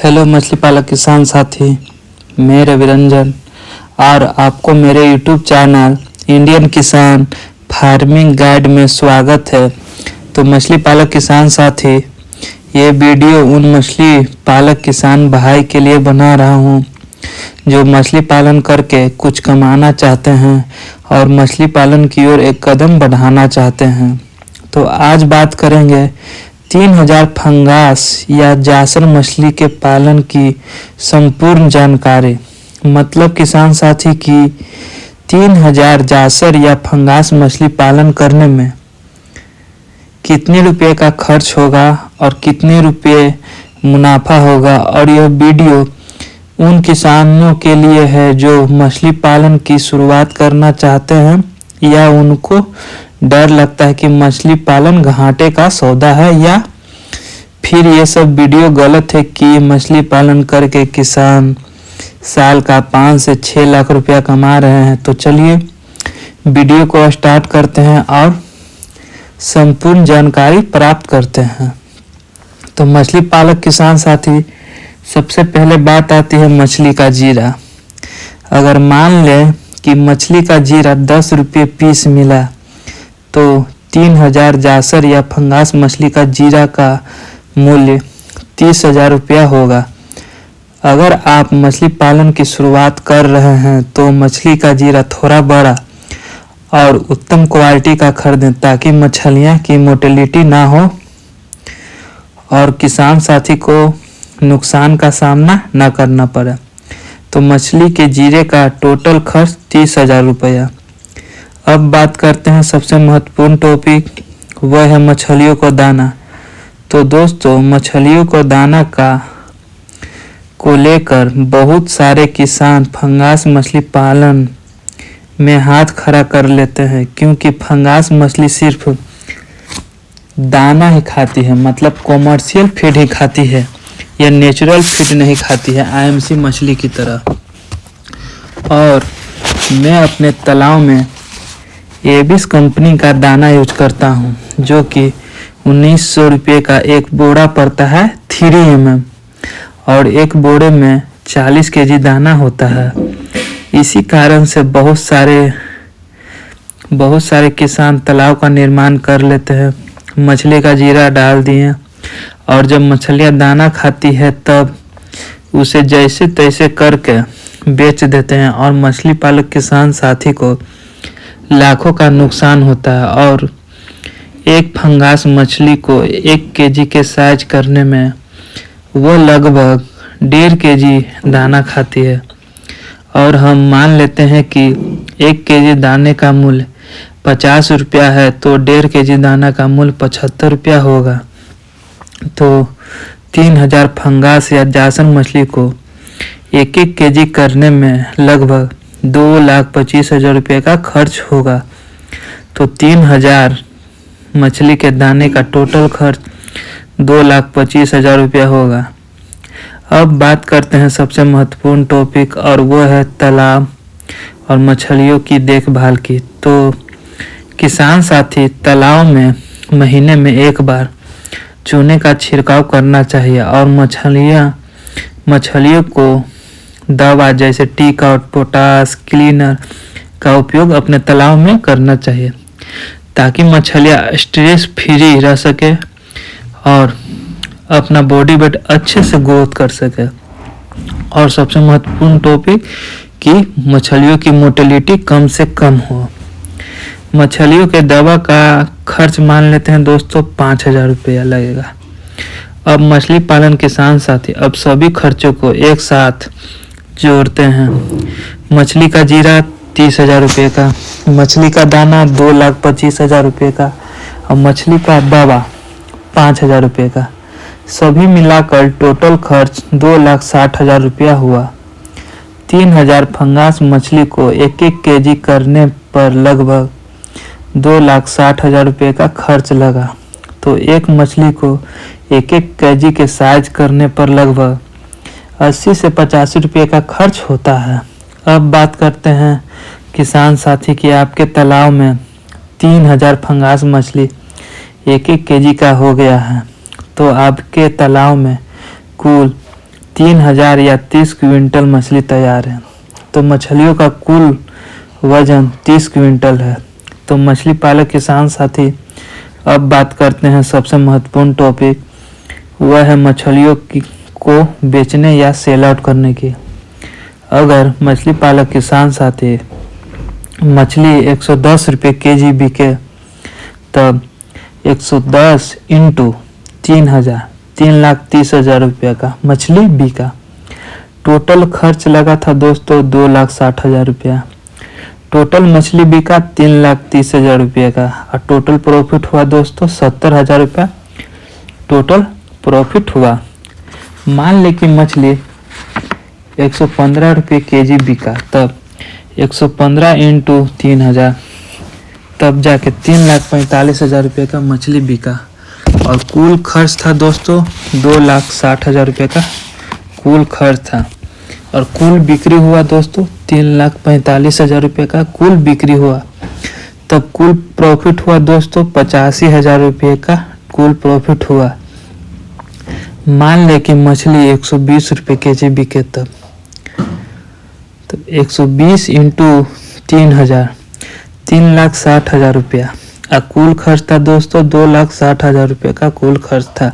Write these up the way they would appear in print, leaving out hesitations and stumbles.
Hello मछली पालक किसान साथी, मैं रविरंजन और आपको मेरे यूट्यूब चैनल इंडियन किसान फार्मिंग गाइड में स्वागत है। तो मछली पालक किसान साथी, ये वीडियो उन मछली पालक किसान भाई के लिए बना रहा हूँ जो मछली पालन करके कुछ कमाना चाहते हैं और मछली पालन की ओर एक कदम बढ़ाना चाहते हैं। तो आज बात करेंगे 3000 फंगास या जासर मछली के पालन की संपूर्ण जानकारी। मतलब किसान साथी की 3000 जासर या फंगास मछली पालन करने में कितने रुपए का खर्च होगा और कितने रुपए मुनाफा होगा। और यह वीडियो उन किसानों के लिए है जो मछली पालन की शुरुआत करना चाहते हैं या उनको डर लगता है कि मछली पालन घाटे का सौदा है, या फिर ये सब वीडियो गलत है कि मछली पालन करके किसान साल का 5 से 6 लाख रुपया कमा रहे हैं। तो चलिए वीडियो को स्टार्ट करते हैं और संपूर्ण जानकारी प्राप्त करते हैं। तो मछली पालक किसान साथी, सबसे पहले बात आती है मछली का जीरा। अगर मान लें कि मछली का जीरा 10 रुपये पीस मिला तो 3000 जासर या फंगास मछली का जीरा का मूल्य 30,000 रुपया होगा। अगर आप मछली पालन की शुरुआत कर रहे हैं तो मछली का जीरा थोड़ा बड़ा और उत्तम क्वालिटी का खरीदें ताकि मछलियाँ की मोर्टेलिटी ना हो और किसान साथी को नुकसान का सामना ना करना पड़े। तो मछली के जीरे का टोटल खर्च 30,000 रुपया। अब बात करते हैं सबसे महत्वपूर्ण टॉपिक, वह है मछलियों को दाना। तो दोस्तों, मछलियों को दाना को लेकर बहुत सारे किसान फंगास मछली पालन में हाथ खड़ा कर लेते हैं, क्योंकि फंगास मछली सिर्फ दाना ही खाती है, मतलब कॉमर्शियल फीड ही खाती है, या नेचुरल फीड नहीं खाती है आईएमसी मछली की तरह। और मैं अपने तालाब में एबिस कंपनी का दाना यूज करता हूँ, जो कि 1900 रुपये का एक बोरा पड़ता है 3 mm, और एक बोरे में 40 kg दाना होता है। इसी कारण से बहुत सारे किसान तालाब का निर्माण कर लेते हैं, मछली का जीरा डाल दिए और जब मछलियाँ दाना खाती है तब उसे जैसे तैसे करके बेच देते हैं और मछली पालक किसान साथी को लाखों का नुकसान होता है। और एक फंगास मछली को 1 kg के साइज करने में वो लगभग 1.5 kg दाना खाती है। और हम मान लेते हैं कि 1 kg दाने का मूल्य 50 रुपया है तो 1.5 kg दाना का मूल्य 75 रुपया होगा। तो 3000 फंगास या जासर मछली को 1-1 kg करने में लगभग 2,25,000 रुपये का खर्च होगा। तो 3000 मछली के दाने का टोटल खर्च 2,25,000 रुपया होगा। अब बात करते हैं सबसे महत्वपूर्ण टॉपिक, और वो है तालाब और मछलियों की देखभाल की। तो किसान साथी, तालाब में महीने में एक बार चूने का छिड़काव करना चाहिए और मछलियों को दवा जैसे टीक आउट, पोटास, क्लीनर का उपयोग अपने तालाब में करना चाहिए ताकि मछलियाँ स्ट्रेस फ्री रह सके और अपना बॉडी वेट अच्छे से ग्रोथ कर सके। और सबसे महत्वपूर्ण टॉपिक कि मछलियों की मोर्टेलिटी कम से कम हो। मछलियों के दवा का खर्च मान लेते हैं दोस्तों 5,000 रुपया लगेगा। अब मछली पालन किसान साथी अब सभी खर्चों को एक साथ जोड़ते हैं। मछली का जीरा 30,000 रुपये का, मछली का दाना 2,25,000 रुपये का और मछली का दवा 5,000 रुपये का। सभी मिलाकर टोटल खर्च 2,60,000 रुपया हुआ। 3000 फंगास मछली को 1-1 kg करने पर लगभग 2,60,000 रुपये का खर्च लगा। तो एक मछली को 1-1 kg के साइज करने पर लगभग 80 से 85 रुपये का खर्च होता है। अब बात करते हैं किसान साथी कि आपके तालाब में 3000 फंगास मछली 1-1 kg का हो गया है, तो आपके तालाब में कुल 3000 या 30 क्विंटल मछली तैयार है। तो मछलियों का कुल वजन 30 क्विंटल है। तो मछली पालक किसान साथी, अब बात करते हैं सबसे महत्वपूर्ण टॉपिक, वह है मछलियों को बेचने या सेल आउट करने की। अगर मछली पालक किसान साथी मछली 110 रुपये केजी बिके, तब 110 इंटू 3000, 3,30,000 रुपये का मछली बिका। टोटल खर्च लगा था दोस्तों 2,60,000 रुपया। टोटल मछली बिका 3,30,000 रुपये का, और टोटल प्रॉफिट हुआ दोस्तों 70,000 रुपया टोटल प्रॉफिट हुआ। मान ले कि मछली 115 रुपये केजी बिका, तब 115 इंटू 3,000, तब जाके 3,45,000 रुपये का मछली बिका। और कुल खर्च था दोस्तों 2,60,000 रुपये का कुल खर्च था। और कुल बिक्री हुआ दोस्तों 3,45,000 रुपये का कुल बिक्री हुआ। तब कुल प्रॉफिट हुआ दोस्तों 85,000 रुपये का कुल प्रॉफिट हुआ। मान ले कि मछली 120 रुपये केजी बिके, तब 120 इंटू 3,000, 3,60,000 रुपया। और कुल खर्च था दोस्तों 2,60,000 रुपये का कुल खर्च था।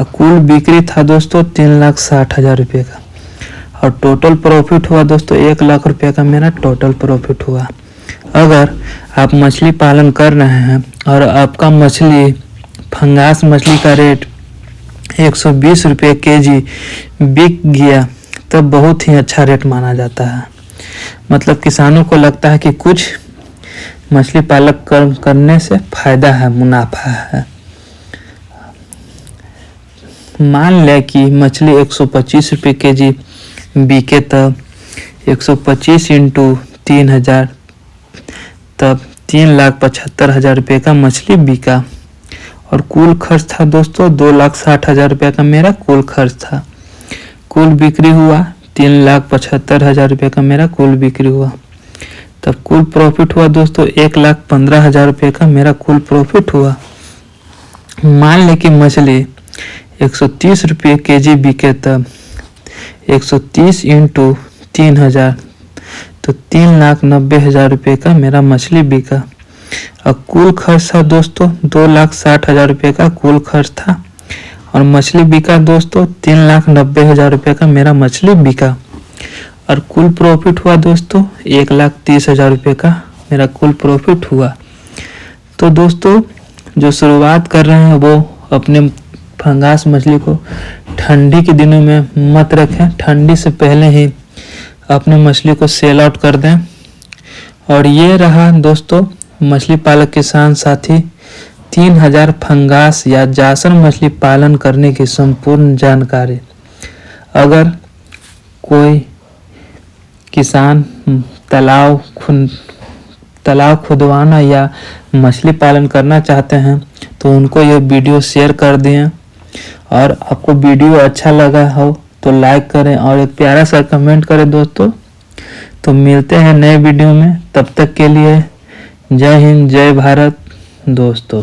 और कुल बिक्री था दोस्तों 3,60,000 रुपये का। और टोटल प्रॉफिट हुआ दोस्तों 1,00,000 रुपये का मेरा टोटल प्रॉफिट हुआ। अगर आप मछली पालन कर रहे हैं और आपका मछली फंगास मछली का रेट 120 रुपये केजी बिक गया, तब बहुत ही अच्छा रेट माना जाता है। मतलब किसानों को लगता है कि कुछ मछली पालक करने से फायदा है, मुनाफा है। मान ले कि मछली 125 रुपये केजी बिके, तब 125 इंटू 3,000, तब 3,75,000 रुपये का मछली बिका। और कुल खर्च था दोस्तों 2,60,000 रुपये का मेरा कुल खर्च था। कुल बिक्री हुआ 3,75,000 रुपये का मेरा कुल बिक्री हुआ। तब कुल प्रॉफिट हुआ दोस्तों 1,15,000 रुपये का मेरा कुल प्रॉफिट हुआ। मान ले कि मछली 130 रुपये केजी बिके, तब 130 इंटू 3,000, तो 3,90,000 रुपये का मेरा मछली बिका। और कुल खर्च था दोस्तों 2,60,000 रुपये का कुल खर्च था। और मछली बिका दोस्तों 3,90,000 रुपये का मेरा मछली बिका। और कुल प्रॉफिट हुआ दोस्तों 1,30,000 रुपये का मेरा कुल प्रॉफिट हुआ। तो दोस्तों जो शुरुआत कर रहे हैं वो अपने फंगास मछली को ठंडी के दिनों में मत रखें, ठंडी से पहले ही अपने मछली को सेल आउट कर दें। और ये रहा दोस्तों मछली पालक किसान साथी 3,000 फंगास या जासर मछली पालन करने की संपूर्ण जानकारी। अगर कोई किसान तालाब खुदवाना या मछली पालन करना चाहते हैं तो उनको ये वीडियो शेयर कर दें। और आपको वीडियो अच्छा लगा हो तो लाइक करें और एक प्यारा सा कमेंट करें दोस्तों। तो मिलते हैं नए वीडियो में, तब तक के लिए जय हिंद जय भारत दोस्तों।